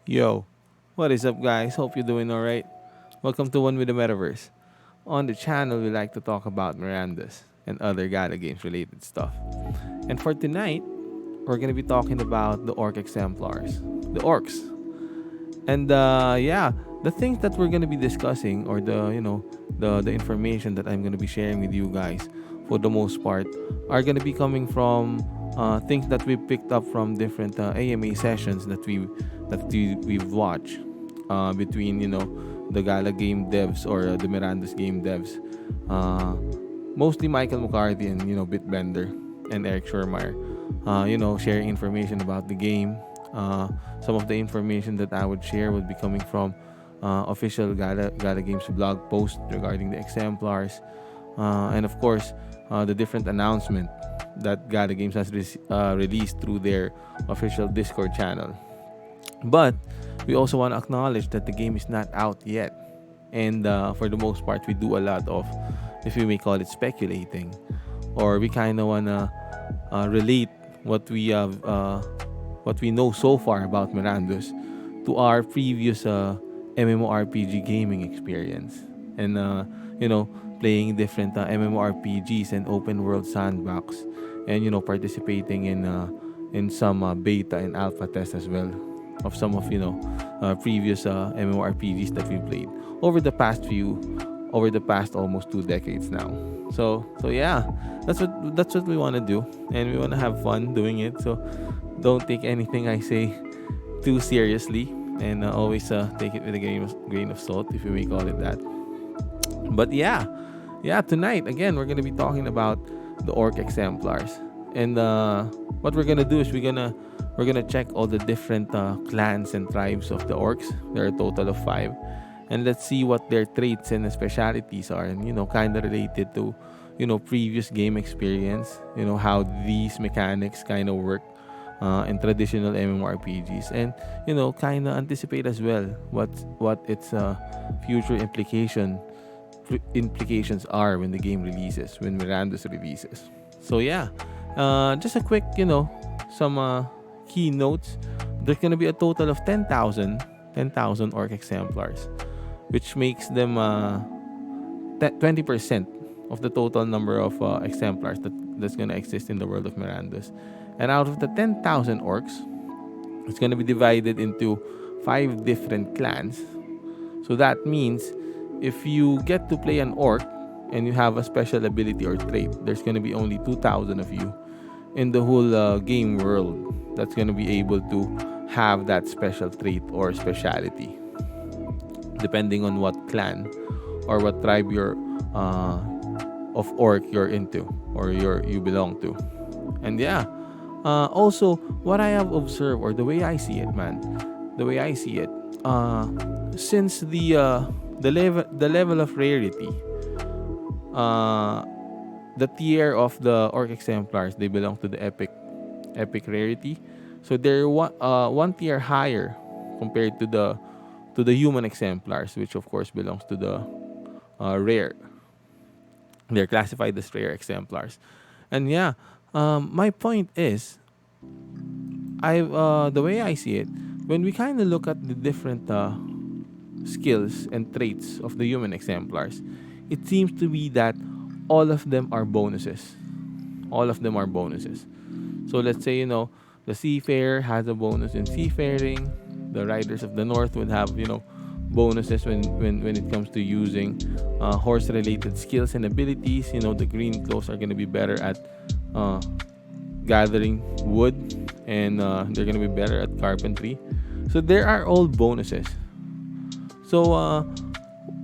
Yo, what is up, guys? Hope you're doing alright. Welcome to One with the Metaverse. On the channel, we like to talk about Mirandus and other Gala games related stuff. And for tonight, we're gonna be talking about the Orc Exemplars, the Orcs. And yeah, the things that we're gonna be discussing, or the information that I'm gonna be sharing with you guys, for the most part, are gonna be coming from things that we picked up from different AMA sessions we've watched between the Gala game devs or the Mirandus game devs, uh, mostly Michael McCarthy and Bitbender and Eric Schurmeyer, sharing information about the game. Some of the information that I would share would be coming from official Gala Games blog post regarding the exemplars, and of course, the different announcement that Gala Games has released through their official Discord channel. But we also want to acknowledge that the game is not out yet, and for the most part, we do a lot of, if you may call it, speculating, or we kind of wanna relate what we have, what we know so far about Mirandus to our previous MMORPG gaming experience, and playing different MMORPGs and open world sandbox, and participating in some beta and alpha tests as well of some of previous MMORPGs that we played over the past almost 2 decades now. So yeah, that's what we want to do, and we want to have fun doing it. So don't take anything I say too seriously, and always take it with a grain of salt, if you may call it that. But yeah, tonight again we're gonna be talking about the Orc Exemplars, and what we're gonna do is we're gonna check all the different clans and tribes of the orcs. There are a total of 5, and let's see what their traits and specialities are, and kind of related to previous game experience. How these mechanics kind of work in traditional MMORPGs, and kind of anticipate as well what its future implications are when the game releases, when Mirandus releases. So yeah, just a quick, some key notes. There's gonna be a total of 10,000 orc exemplars, which makes them 20% of the total number of exemplars that's gonna exist in the world of Mirandus. And out of the 10,000 orcs, it's gonna be divided into 5 different clans. So that means if you get to play an orc and you have a special ability or trait, there's going to be only 2,000 of you in the whole game world that's going to be able to have that special trait or speciality, depending on what clan or what tribe of orc you're into, or you belong to. And yeah, also what I have observed, or the way I see it, since the level of rarity, uh the tier of the orc exemplars, they belong to the epic rarity. So they're one tier higher compared to the human exemplars, which of course belongs to the rare. They're classified as rare exemplars. And yeah, my point is, I the way I see it, when we kind of look at the different skills and traits of the human exemplars, it seems to be that all of them are bonuses. All of them are bonuses. So let's say, the seafarer has a bonus in seafaring. The riders of the north would have, bonuses when it comes to using horse related skills and abilities. The green clothes are going to be better at gathering wood, and they're going to be better at carpentry. So there are all bonuses. So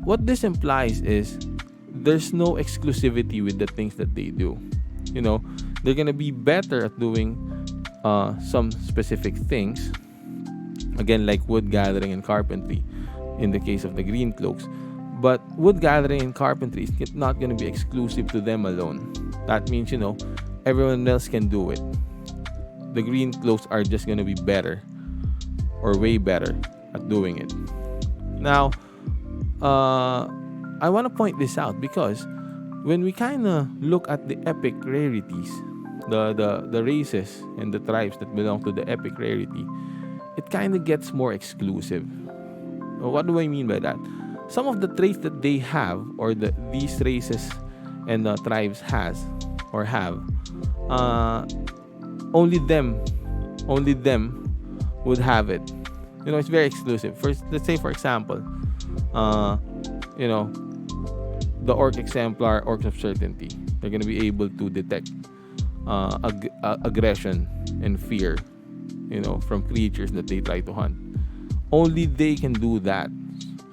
what this implies is there's no exclusivity with the things that they do. They're gonna be better at doing some specific things. Again, like wood gathering and carpentry, in the case of the green cloaks. But wood gathering and carpentry is not gonna be exclusive to them alone. That means everyone else can do it. The green cloaks are just gonna be better, or way better, at doing it. Now, I want to point this out because when we kind of look at the epic rarities, the races and the tribes that belong to the epic rarity, it kind of gets more exclusive. What do I mean by that? Some of the traits that they have, or these races and tribes has or have, uh, only them would have it. It's very exclusive. First, let's say for example, uh, you know, the Orc Exemplar, Orcs of Certainty. They're gonna be able to detect aggression and fear, from creatures that they try to hunt. Only they can do that.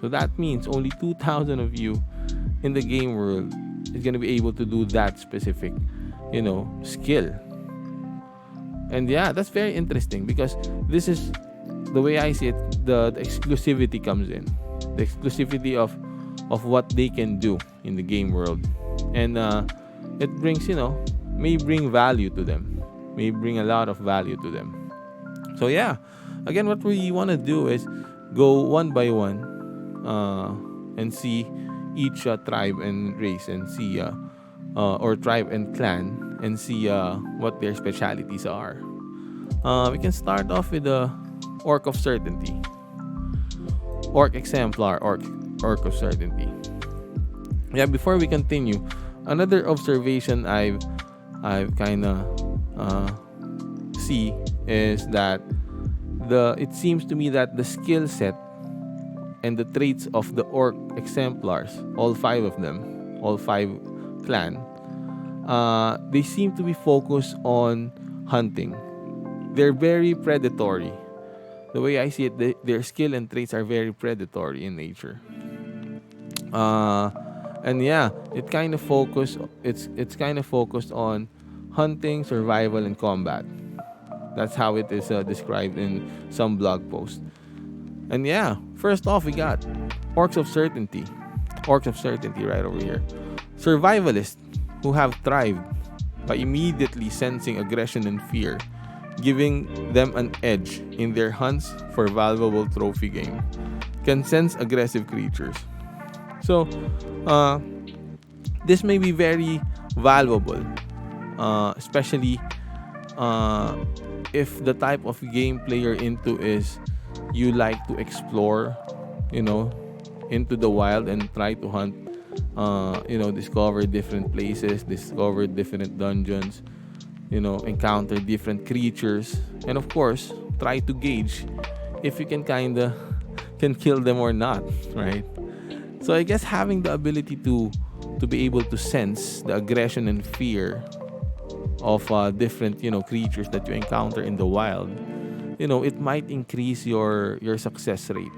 So that means only 2,000 of you in the game world is gonna be able to do that specific, skill. And yeah, that's very interesting because this is the way I see it. The exclusivity comes in, the exclusivity of what they can do in the game world, and it brings, may bring value to them, may bring a lot of value to them. So yeah, again, what we want to do is go one by one, and see each tribe and race, and see or tribe and clan, and see what their specialities are. We can start off with the Orc of Certainty, Orc Exemplar, Orc of Certainty. Yeah, before we continue, another observation I've kind of see is that it seems to me that the skill set and the traits of the Orc Exemplars, all five of them, all five clan, they seem to be focused on hunting. They're very predatory. The way I see it, their skill and traits are very predatory in nature. And yeah, it's kind of focused on hunting, survival, and combat. That's how it is described in some blog posts. And yeah, first off, we got Orcs of Certainty. Orcs of Certainty right over here. Survivalists who have thrived by immediately sensing aggression and fear, giving them an edge in their hunts for valuable trophy game. Can sense aggressive creatures. So, this may be very valuable, especially if the type of gameplay you're into is you like to explore, into the wild and try to hunt, discover different places, discover different dungeons, encounter different creatures, and of course, try to gauge if you can can kill them or not, right? So I guess having the ability to be able to sense the aggression and fear of different creatures that you encounter in the wild, it might increase your success rate.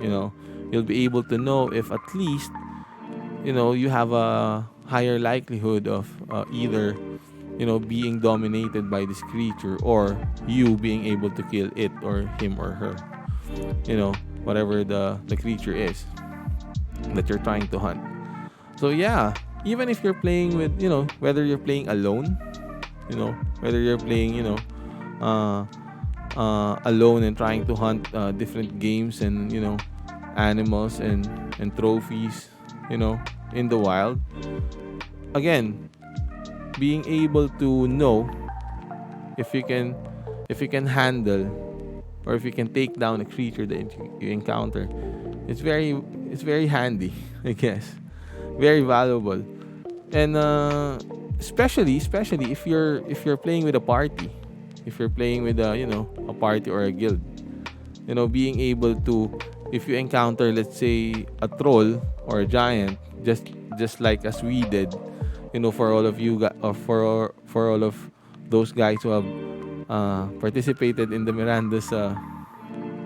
You'll be able to know if at least you have a higher likelihood of either being dominated by this creature, or you being able to kill it or him or her, whatever the creature is that you're trying to hunt. So yeah, even if you're playing with, whether you're playing alone, whether you're playing, alone and trying to hunt different games and, animals and trophies, in the wild. Again, being able to know if you can handle, or if you can take down a creature that you encounter, it's very handy, I guess, very valuable. And especially if you're playing with a party, if you're playing with a party or a guild, being able to, if you encounter, let's say, a troll or a giant, just like as we did, for all of you or for all of those guys who have participated in the Mirandus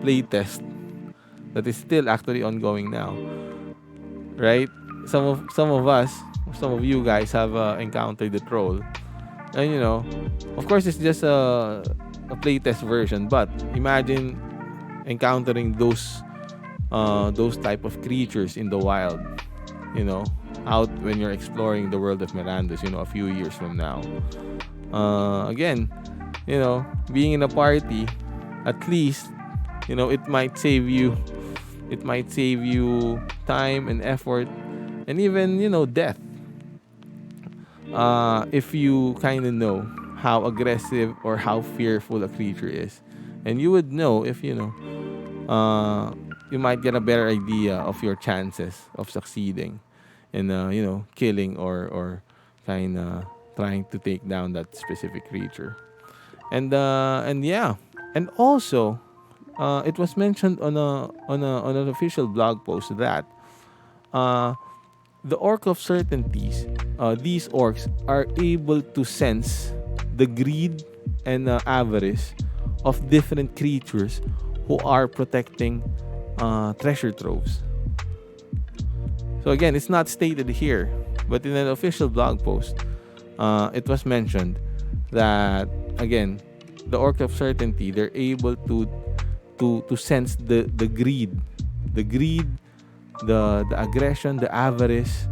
playtest that is still actually ongoing now, right? Some of you guys have encountered the troll, and of course it's just a playtest version, but imagine encountering those type of creatures in the wild, out when you're exploring the world of Mirandus, a few years from now. Again, being in a party, at least, it might save you time and effort, and even, death, if you kind of know how aggressive or how fearful a creature is. and you would know if you might get a better idea of your chances of succeeding in killing or kind of trying to take down that specific creature. And yeah, and also it was mentioned on an official blog post that uh, the Orc of Certainties, these orcs are able to sense the greed and avarice of different creatures who are protecting treasure troves. So again, it's not stated here, but in an official blog post, it was mentioned that again, the Orc of Certainty, they're able to sense the greed, the aggression, the avarice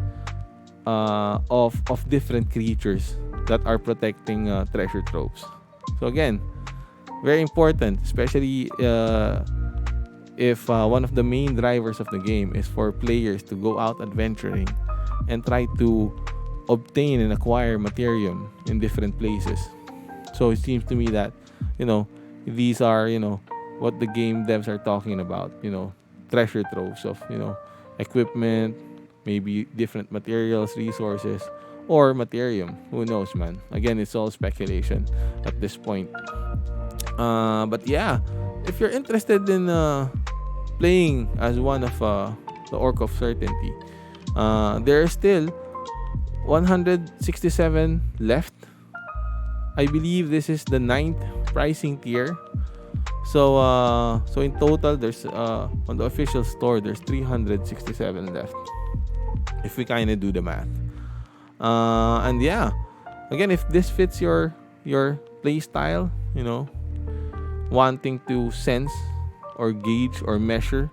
of different creatures that are protecting treasure troves. So again, very important, especially if one of the main drivers of the game is for players to go out adventuring and try to obtain and acquire materium in different places. So it seems to me that these are what the game devs are talking about. Treasure troves of equipment, maybe different materials, resources, or materium. Who knows, man? Again, it's all speculation at this point. But yeah, if you're interested in playing as one of the Orc of Certainty, there are still 167 left. I believe this is the 9th pricing tier. So in total, there's on the official store, there's 367 left. If we kind of do the math, and yeah, again, if this fits your play style, wanting to sense or gauge or measure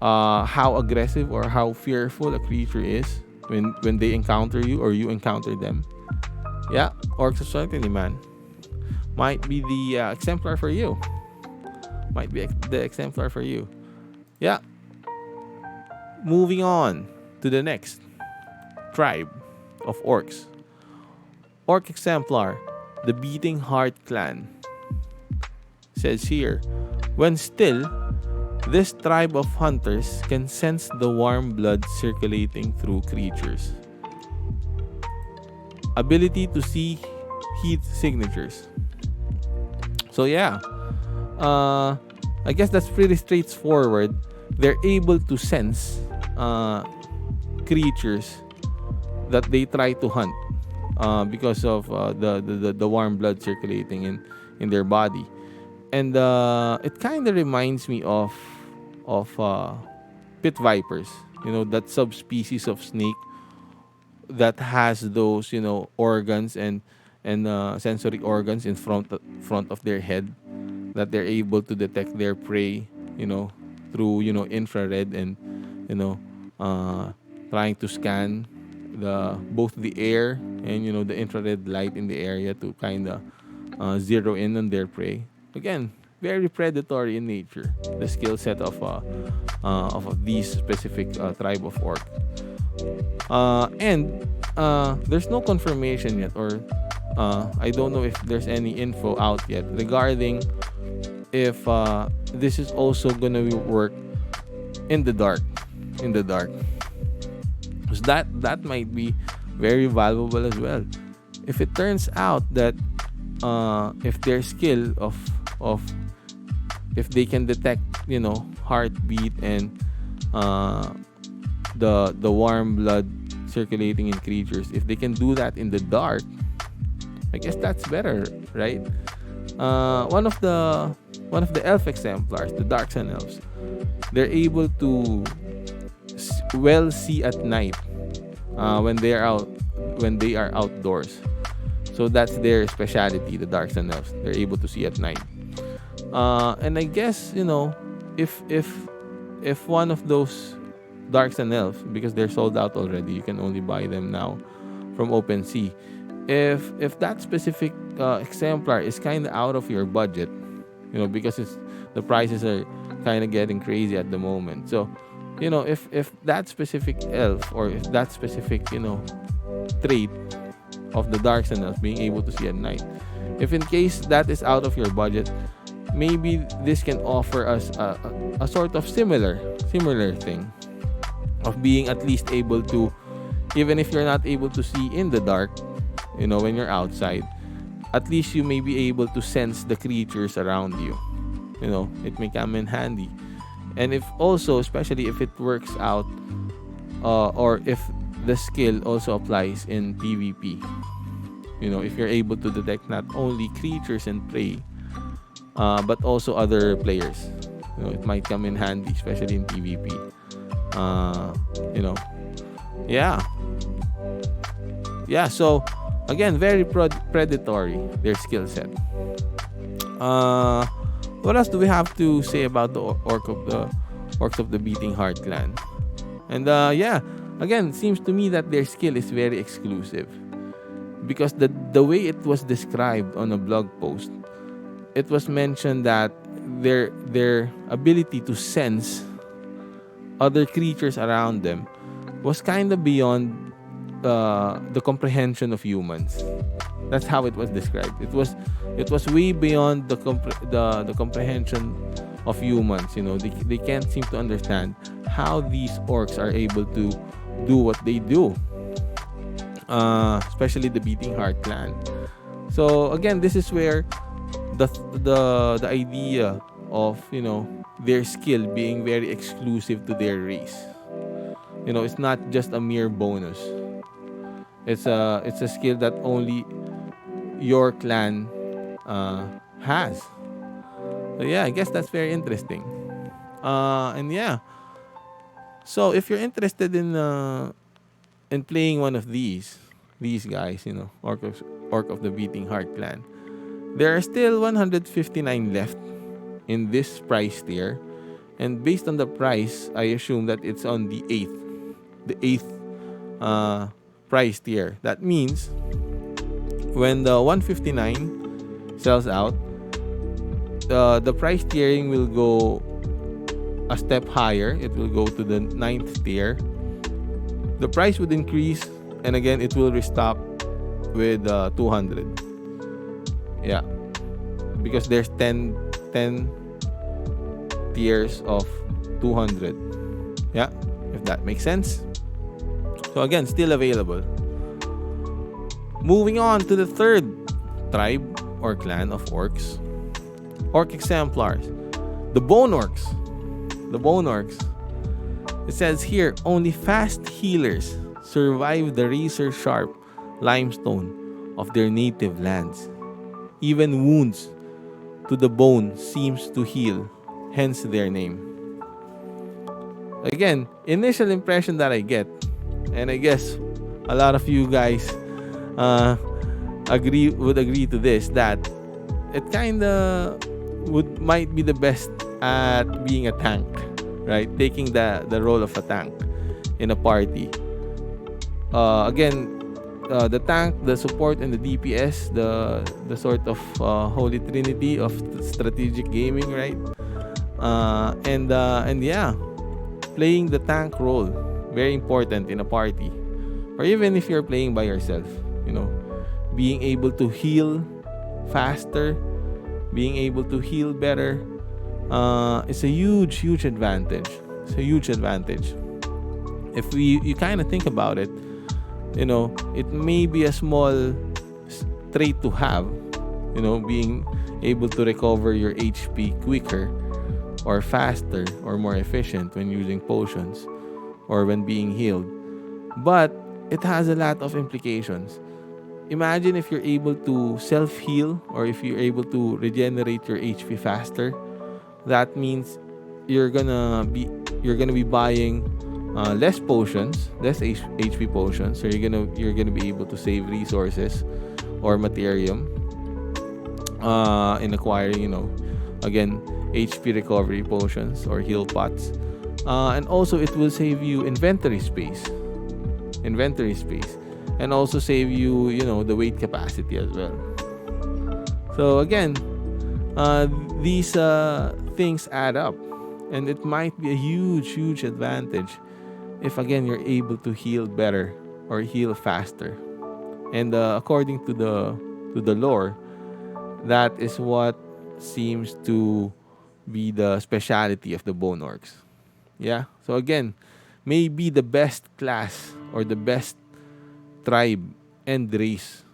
how aggressive or how fearful a creature is when they encounter you or you encounter them, yeah, Orcs of Certainty, man, might be the exemplar for you. Might be the exemplar for you. Yeah. Moving on to the next tribe of orcs. Orc Exemplar, the Beating Heart Clan. Says here, when still, this tribe of hunters can sense the warm blood circulating through creatures. Ability to see heat signatures. So yeah, I guess that's pretty straightforward. They're able to sense creatures that they try to hunt because of the warm blood circulating in their body, and it kind of reminds me of pit vipers. That subspecies of snake that has those organs and sensory organs in front of their head, that they're able to detect their prey through infrared and trying to scan both the air and the infrared light in the area to kind of zero in on their prey. Again, very predatory in nature, the skill set of these specific tribe of orc. And there's no confirmation yet, or I don't know if there's any info out yet regarding if this is also gonna work in the dark. Because that might be very valuable as well. If it turns out that if their skill of if they can detect heartbeat and the warm blood circulating in creatures, if they can do that in the dark, I guess that's better, right? One of the elf exemplars, the Dark Sun elves, they're able to see at night when they are outdoors. So that's their specialty, the Dark Sun elves. They're able to see at night. And I guess if one of those Dark Sun elves, because they're sold out already, you can only buy them now from OpenSea. If that specific exemplar is kind of out of your budget, because the prices are kind of getting crazy at the moment. So, if that specific elf, or if that specific trait of the Dark Sun elf being able to see at night, if in case that is out of your budget, maybe this can offer us a sort of similar thing of being at least able to, even if you're not able to see in the dark, when you're outside, at least you may be able to sense the creatures around you. It may come in handy. And if also, especially if it works out, or if the skill also applies in PvP, if you're able to detect not only creatures and prey, but also other players, it might come in handy, especially in PvP. Yeah. So again, very predatory, their skill set. What else do we have to say about the Orcs of the Beating Heart clan? And again, it seems to me that their skill is very exclusive, because the way it was described on a blog post, it was mentioned that their ability to sense other creatures around them was kind of beyond the comprehension of humans. That's how it was described. It was way beyond the comprehension of humans. They can't seem to understand how these orcs are able to do what they do. Especially the Beating Heart clan. So again, this is where the idea of their skill being very exclusive to their race. It's not just a mere bonus. It's a skill that only your clan has. So yeah, I guess that's very interesting. And yeah, so if you're interested in playing one of these guys, Orc of the Beating Heart clan, there are still 159 left in this price tier, and based on the price, I assume that it's on the eighth price tier. That means when the 159 sells out, the price tiering will go a step higher. It will go to the 9th tier. The price would increase, and again, it will restock with 200. Yeah, because there's 10 tiers of 200. Yeah, if that makes sense. So again, still available. Moving on to the third tribe or clan of orcs, Orc Exemplars, the Bone Orcs. The Bone Orcs. It says here, only fast healers survive the razor-sharp limestone of their native lands. Even wounds to the bone seems to heal, hence their name. Again, initial impression that I get, and I guess a lot of you guys would agree to this, that it kinda might be the best at being a tank, right? Taking the role of a tank in a party. Again, the tank, the support, and the DPS, the sort of holy trinity of strategic gaming, right? And yeah, playing the tank role, very important in a party, or even if you're playing by yourself. Being able to heal faster, being able to heal better, it's a huge advantage. It's a huge advantage. If you kind of think about it, it may be a small trait to have, being able to recover your HP quicker or faster or more efficient when using potions or when being healed. But it has a lot of implications. Imagine if you're able to self-heal, or if you're able to regenerate your HP faster. That means you're gonna be buying less potions, less HP potions. So you're gonna be able to save resources or materium in acquiring, again, HP recovery potions or heal pots. And also it will save you inventory space, and also save you, the weight capacity as well. So again, these things add up, and it might be a huge advantage if again you're able to heal better or heal faster. And according to the lore, that is what seems to be the speciality of the bone orcs. Yeah. So again, maybe the best class or the best tribe and race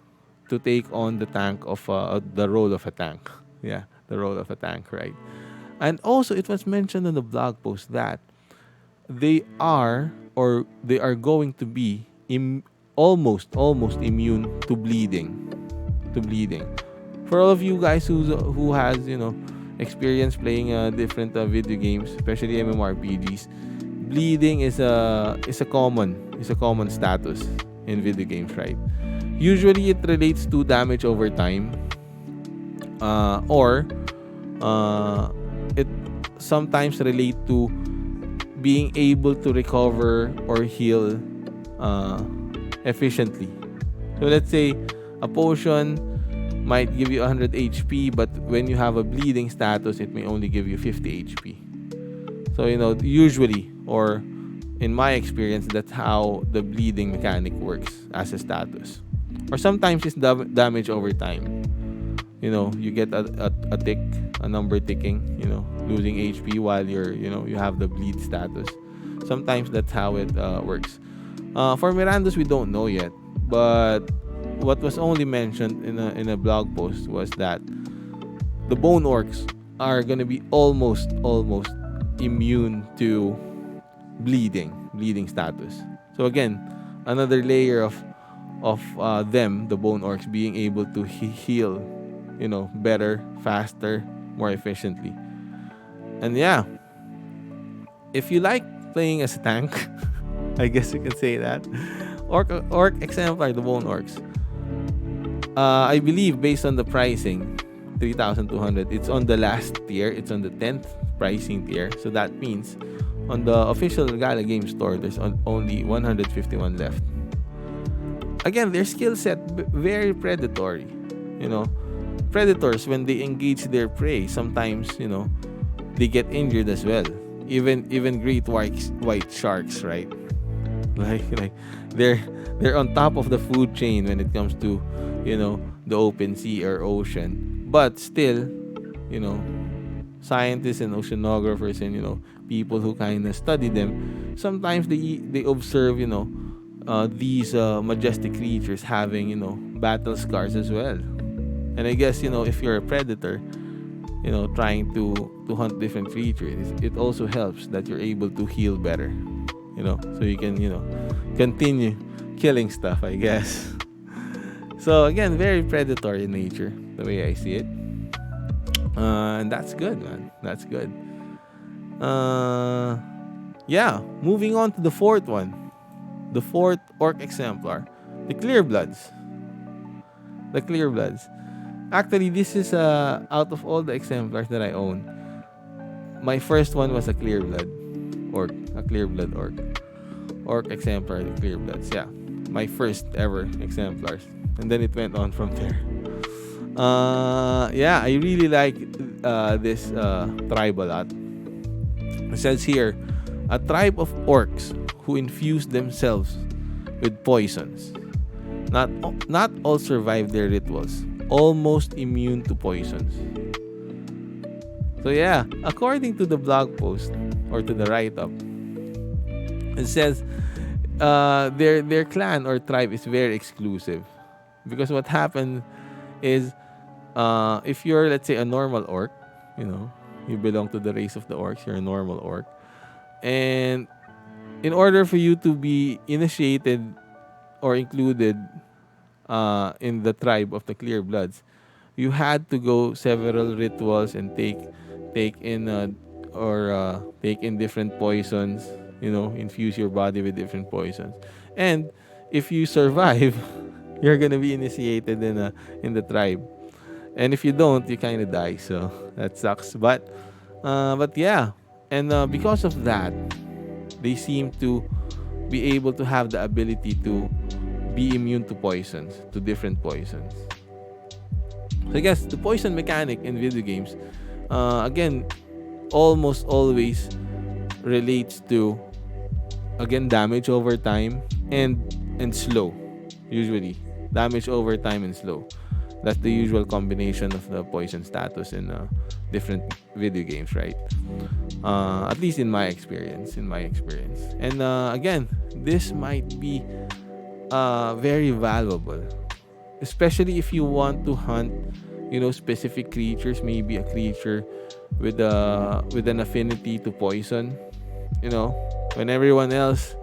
to take on the tank of the role of a tank. Yeah, the role of a tank, right? And also, it was mentioned on the blog post that they are going to be almost immune to bleeding. For all of you guys who has experience playing different video games, especially MMORPGs, bleeding is a common status in video games, right? Usually, it relates to damage over time, or it sometimes relate to being able to recover or heal efficiently. So let's say a potion might give you 100 HP, but when you have a bleeding status, it may only give you 50 HP. So usually, or in my experience, that's how the bleeding mechanic works as a status. Or sometimes it's damage over time. You get a tick, a number ticking, losing HP while you have the bleed status. Sometimes that's how it works. For Mirandus, we don't know yet, but what was only mentioned in a blog post was that the bone orcs are gonna be almost immune to bleeding status. So again, another layer of them, the bone orcs, being able to heal, better, faster, more efficiently. And yeah, if you like playing as a tank, I guess you can say that. Orc Exemplar, the bone orcs. I believe based on the pricing, 3,200. It's on the last tier. It's on the 10th pricing tier. So that means on the official Gala Game Store, there's only 151 left. Again, their skill set very predatory. Predators, when they engage their prey, sometimes they get injured as well. Even great white sharks, right? Like they're on top of the food chain when it comes to the open sea or ocean. But still, scientists and oceanographers and people who kind of study them, sometimes they observe these majestic creatures having battle scars as well. And I guess if you're a predator, trying to hunt different creatures, it also helps that you're able to heal better, so you can continue killing stuff, I guess. So again, very predatory in nature, the way I see it. And that's good, man. That's good. Yeah, moving on to the fourth one. The fourth Orc Exemplar. The Clearbloods. The Clearbloods. Actually, this is out of all the exemplars that I own, my first one was a Clearblood Orc. A Clearblood Orc. Orc Exemplar, the Clearbloods. Yeah. My first ever exemplars. And then it went on from there. Yeah, I really like this tribe a lot. It says here, a tribe of orcs who infuse themselves with poisons. Not all survive their rituals. Almost immune to poisons. So yeah, according to the blog post or to the write-up, it says their clan or tribe is very exclusive. Because what happened is, if you're, let's say, a normal orc, you belong to the race of the orcs, you're a normal orc. And in order for you to be initiated or included in the tribe of the Clearbloods, you had to go several rituals and take in different poisons, infuse your body with different poisons. And if you survive, you're gonna be initiated in the tribe. And if you don't, you kind of die. So that sucks. But yeah, and because of that, they seem to be able to have the ability to be immune to poisons, to different poisons. So I guess the poison mechanic in video games, again, almost always relates to, again, damage over time and slow. Usually damage over time and slow. That's the usual combination of the poison status in different video games, right? At least in my experience. And again, this might be very valuable, especially if you want to hunt, specific creatures. Maybe a creature with an affinity to poison. When everyone else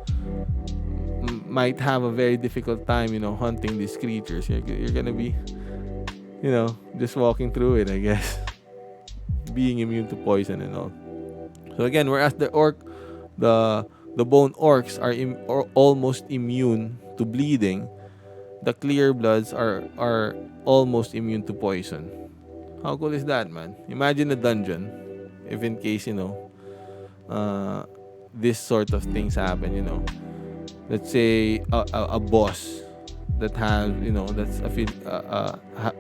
might have a very difficult time, hunting these creatures. You're gonna be, just walking through it, I guess, being immune to poison and all. So again, whereas the bone orcs are almost immune to bleeding, the clear bloods are almost immune to poison. How cool is that, man? Imagine a dungeon, if in case uh, this sort of things happen. Let's say a boss that has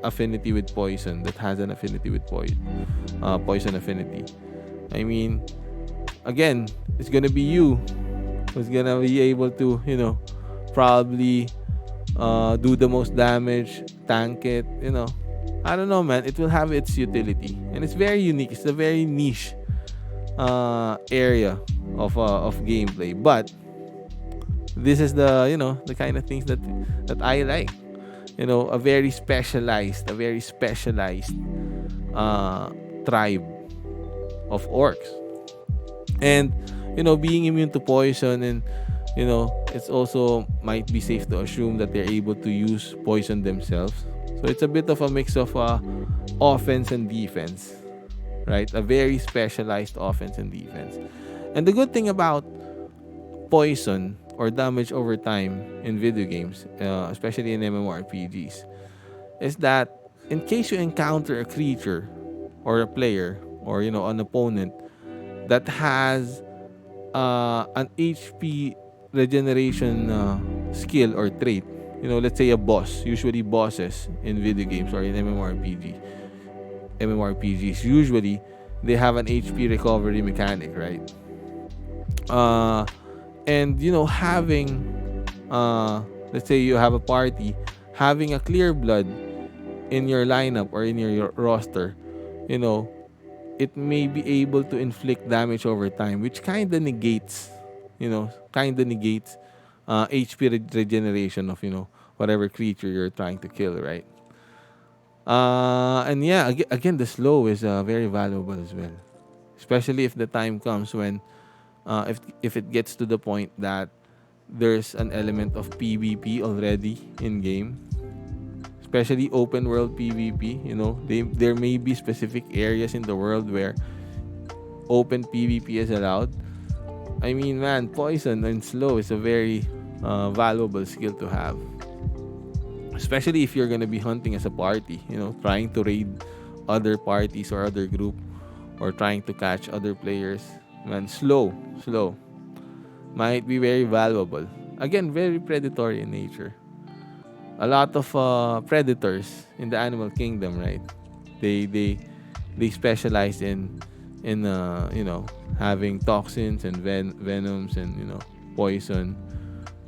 affinity with poison, that has an affinity with poison affinity. I mean, again, it's gonna be you who's gonna be able to probably do the most damage, tank it. I don't know, man. It will have its utility, and it's very unique. It's a very niche area of gameplay, but this is the kind of things that I like. A very specialized, tribe of orcs, and being immune to poison, and it's also might be safe to assume that they're able to use poison themselves. So it's a bit of a mix of offense and defense, right? A very specialized offense and defense. And the good thing about poison or damage over time in video games, especially in MMORPGs, is that in case you encounter a creature or a player or an opponent that has an HP regeneration skill or trait, let's say a boss. Usually bosses in video games or in MMORPGs, usually they have an HP recovery mechanic, right? And having let's say you have a party, having a clear blood in your lineup or in your roster, it may be able to inflict damage over time, which kind of negates HP regeneration of whatever creature you're trying to kill, right? And yeah, again, the slow is very valuable as well, especially if the time comes when if it gets to the point that there's an element of PvP already in game, especially open world PvP. There may be specific areas in the world where open PvP is allowed. I mean, man, poison and slow is a very valuable skill to have, especially if you're gonna be hunting as a party. Trying to raid other parties or other group, or trying to catch other players. Man, slow might be very valuable. Again, very predatory in nature. A lot of predators in the animal kingdom, right? They specialize in having toxins and venoms and poison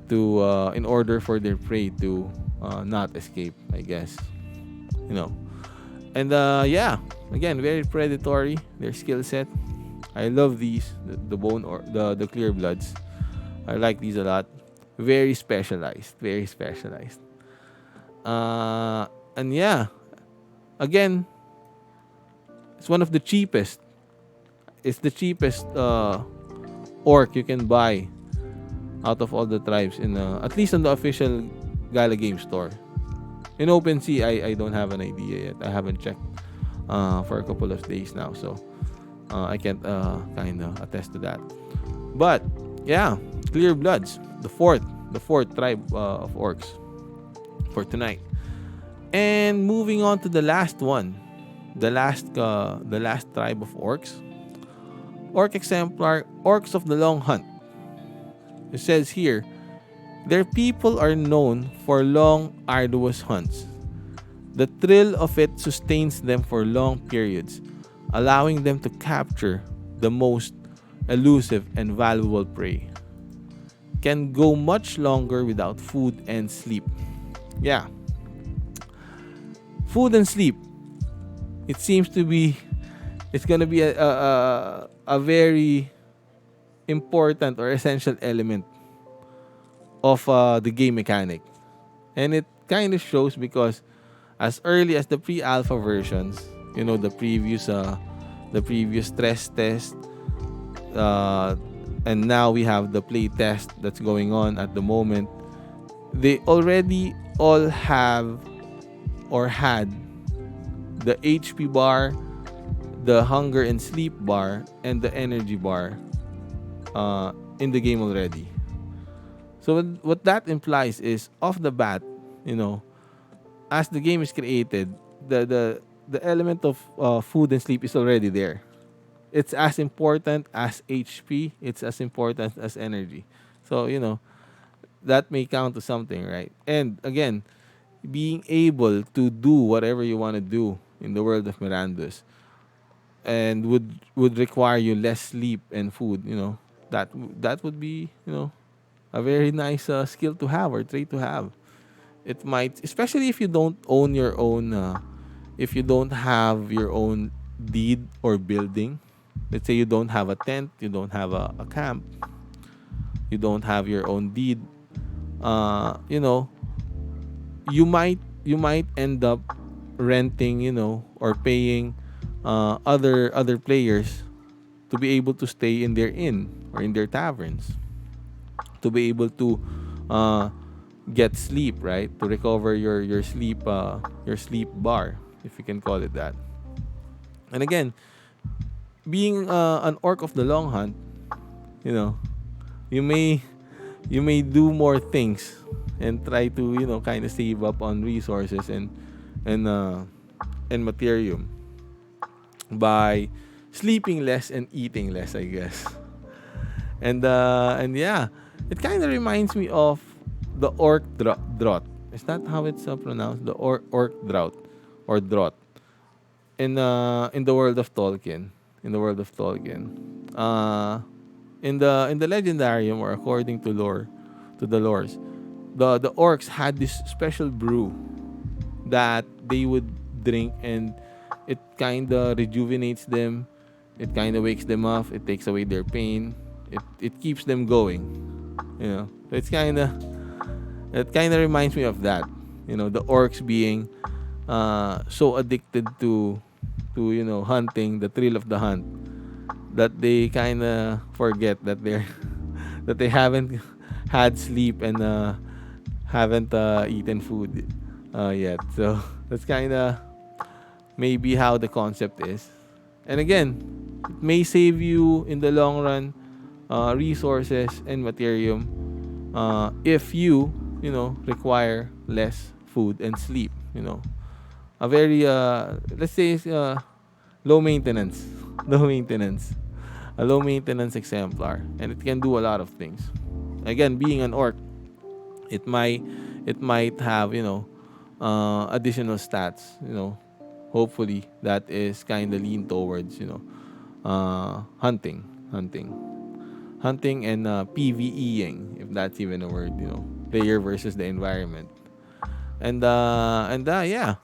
to in order for their prey to not escape, I guess. And yeah, again, very predatory, their skill set. I love these, the bone or the clear bloods. I like these a lot. Very specialized. And yeah, again, it's one of the cheapest. It's the cheapest orc you can buy out of all the tribes in at least on the official Gala Game Store. In OpenSea, I don't have an idea yet. I haven't checked for a couple of days now, so I can't kind of attest to that. But yeah, clear bloods, the fourth tribe of orcs for tonight. And moving on to the last one, the last tribe of orcs, Orc Exemplar, Orcs of the Long Hunt. It says here, their people are known for long, arduous hunts. The thrill of it sustains them for long periods, allowing them to capture the most elusive and valuable prey. Can go much longer without food and sleep. Yeah. Food and sleep. It seems to be it's gonna be a very important or essential element of the game mechanic, and it kind of shows because as early as the pre-alpha versions, the previous stress test, uh, and now we have the play test that's going on at the moment. They already all have or had the HP bar, the hunger and sleep bar, and the energy bar in the game already. So what that implies is off the bat, you know, as the game is created, the element of food and sleep is already there. It's as important as HP. It's as important as energy. So that may count to something, right? And again, being able to do whatever you want to do in the world of Mirandus and would require you less sleep and food. That would be a very nice skill to have or trait to have. It might, especially if you don't own your own, if you don't have your own deed or building. Let's say you don't have a tent, you don't have a camp, you don't have your own deed. Uh, you know, you might end up renting, or paying other players to be able to stay in their inn or in their taverns, to be able to uh, get sleep, right? To recover your sleep bar, if you can call it that. And again, being an orc of the long hunt, you know, you may you may do more things and try to kind of save up on resources and uh, and materium by sleeping less and eating less, I guess. And yeah, it kind of reminds me of the drought. Is that how it's pronounced? The orc drought or drought in the world of Tolkien. In the world of Tolkien, uh, in the legendarium, or according to the lores, the orcs had this special brew that they would drink, and it kind of rejuvenates them. It kind of wakes them up. It takes away their pain. It keeps them going. It's kind of it kind of reminds me of that. The orcs being so addicted to hunting, the thrill of the hunt, that they kind of forget that they're that they haven't had sleep and haven't eaten food yet. So that's kind of maybe how the concept is. And again, it may save you in the long run resources and materium if you require less food and sleep. A very let's say low maintenance, low maintenance, a low maintenance exemplar, and it can do a lot of things. Again, being an orc, it might have additional stats. Hopefully that is kind of lean towards hunting and PVEing, if that's even a word. Player versus the environment, and yeah.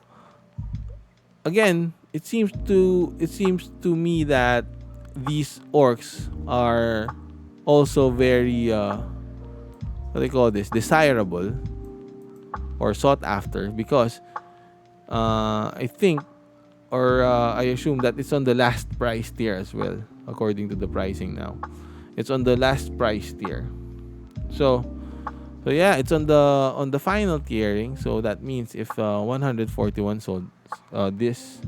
Again, it seems to me that these orcs are also very what do they call this, desirable or sought after, because I think, or I assume that it's on the last price tier as well, according to the pricing now. It's on the last price tier. So yeah, it's on the final tiering. So that means if 141 sold, this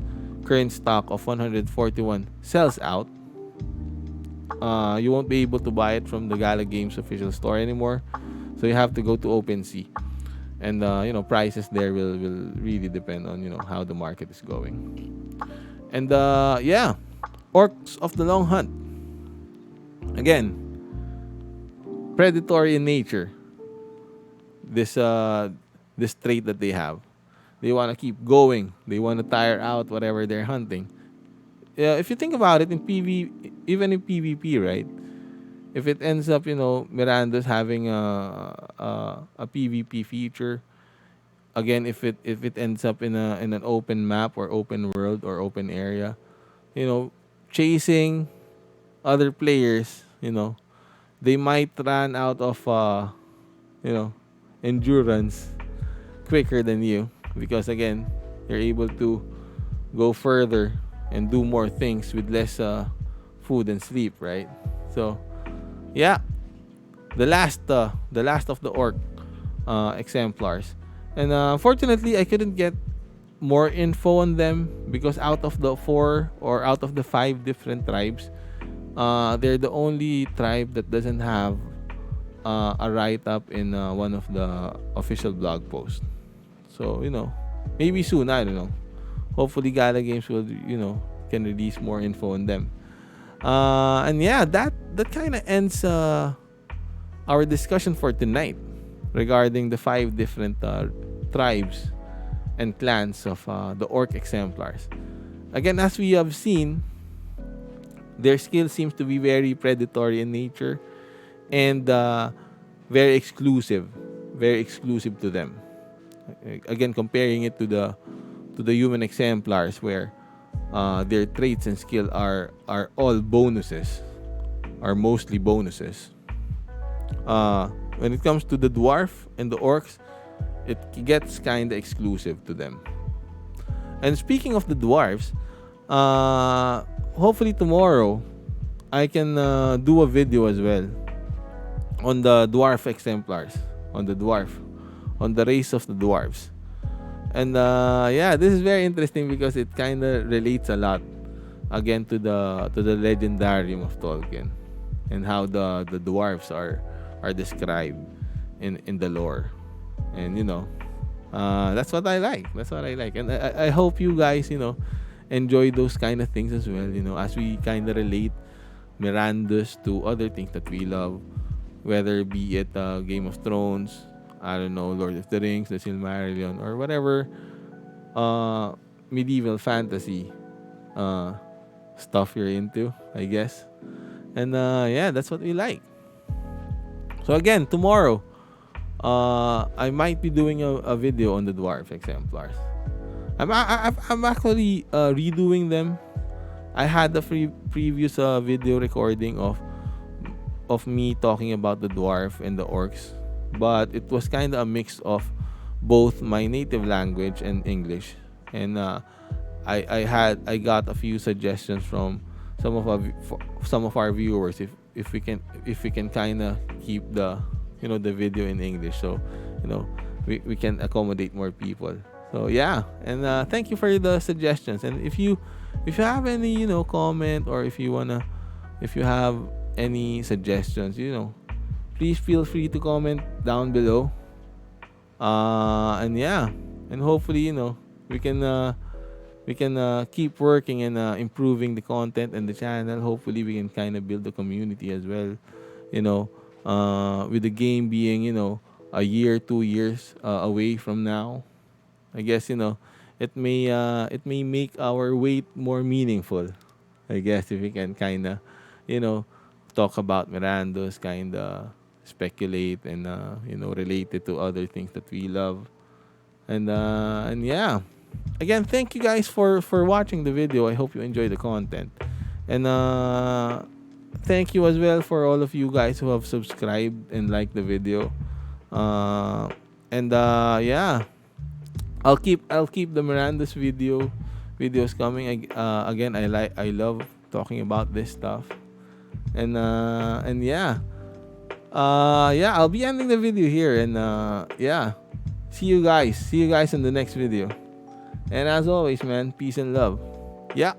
current stock of 141 sells out, you won't be able to buy it from the Gala Games official store anymore. So you have to go to OpenSea, and prices there will really depend on how the market is going. And yeah, Orcs of the Long Hunt, again, predatory in nature. This trait that they have, they want to keep going. They want to tire out whatever they're hunting. Yeah, if you think about it, in even in PvP, right? If it ends up, Miranda's having a PvP feature, again, if it ends up in an open map or open world or open area, you know, chasing other players, they might run out of you know endurance quicker than you, because again, you're able to go further and do more things with less food and sleep, right? So yeah, the last of the orc exemplars. And unfortunately, I couldn't get more info on them because out of the four or out of the five different tribes, they're the only tribe that doesn't have a write up in one of the official blog posts. So maybe soon. I don't know. Hopefully, Gala Games will can release more info on them. And yeah, that kind of ends our discussion for tonight regarding the five different tribes and clans of the orc exemplars. Again, as we have seen, their skill seems to be very predatory in nature and very exclusive to them. Again, comparing it to the human exemplars, where their traits and skill are all bonuses, are mostly bonuses. When it comes to the dwarf and the orcs, it gets kind of exclusive to them. And speaking of the dwarves, hopefully tomorrow I can do a video as well on the dwarf exemplars, on the race of the dwarves. And yeah, this is very interesting because it kind of relates a lot again to the legendarium of Tolkien and how the dwarves are described in the lore. And that's what I like. And I hope you guys enjoy those kind of things as well, as we kind of relate Mirandus to other things that we love, whether be it Game of Thrones, I don't know, Lord of the Rings, the Silmarillion, or whatever medieval fantasy stuff you're into, I guess. And yeah, that's what we like. So again, tomorrow, I might be doing a video on the dwarf exemplars. I'm actually redoing them. I had the previous video recording of me talking about the dwarf and the orcs, but it was kind of a mix of both my native language and English. And I got a few suggestions from some of our viewers if we can kind of keep the the video in English, so we can accommodate more people. So yeah, and thank you for the suggestions. And if you have any comment, or if you have any suggestions, please feel free to comment down below. And yeah, and hopefully we can keep working and improving the content and the channel. Hopefully we can kind of build a community as well, with the game being a year, 2 years away from now. I guess it may make our wait more meaningful, I guess, if we can kind of talk about Mirandus, kind of speculate and relate it to other things that we love. And yeah, again, thank you guys for watching the video. I hope you enjoy the content. And thank you as well for all of you guys who have subscribed and liked the video. And yeah, I'll keep the Mirandus videos coming. Again, I love talking about this stuff. And yeah, yeah, I'll be ending the video here. And yeah, see you guys in the next video. And as always, man, peace and love. Yeah.